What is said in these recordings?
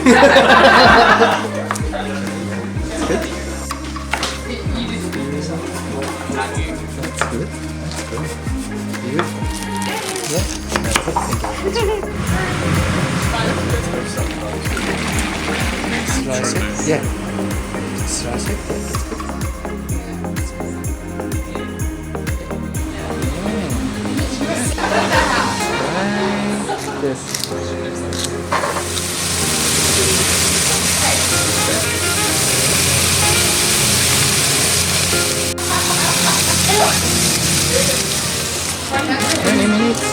Good. That's good. That's good. You? Yeah. That's it. Slice it. Yeah. Slice it. This. Minutes.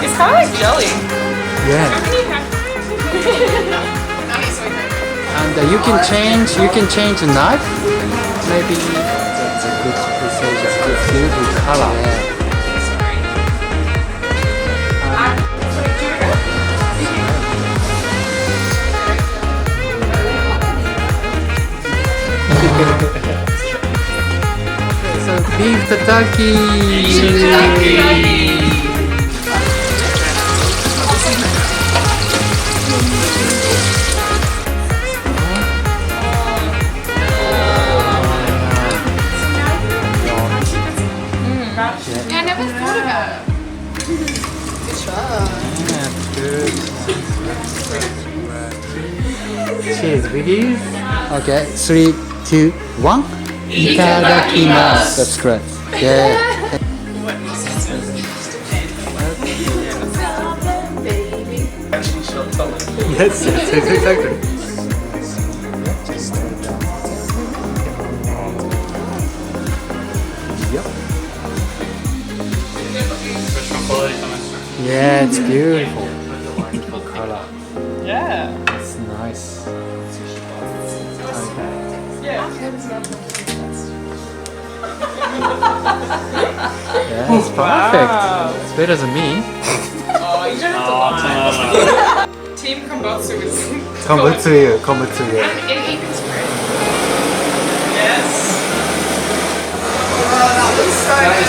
It's kind of like jelly. Yeah. And you can change the knife. Maybe that's a good usage. It's good with color. So beef tataki. Yeah, I never thought about it. Good job. Cheers, biggies. Okay, 3, 2, 1. Itadakimasu. That's correct. Yeah. Yes, exactly. Yep. Yeah, it's beautiful. Beautiful color. Yeah. It's nice. Okay. Yeah. Yeah, it's perfect. It's better than me. Oh, you don't have to lie. Team Kombutsu is... Kombutsu. And even spread. Yes. Oh, that was so good.